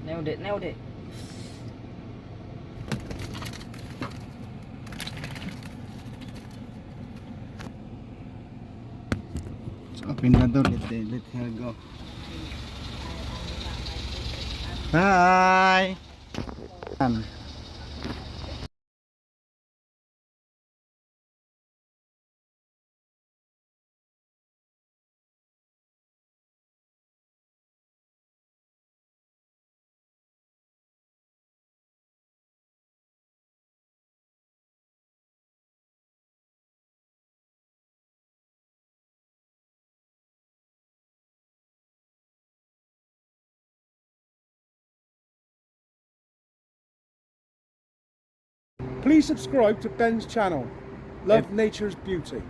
Nailed it, nailed it. So open the door, let her go. Hi! Please subscribe to Ben's channel. Love Nature's Beauty.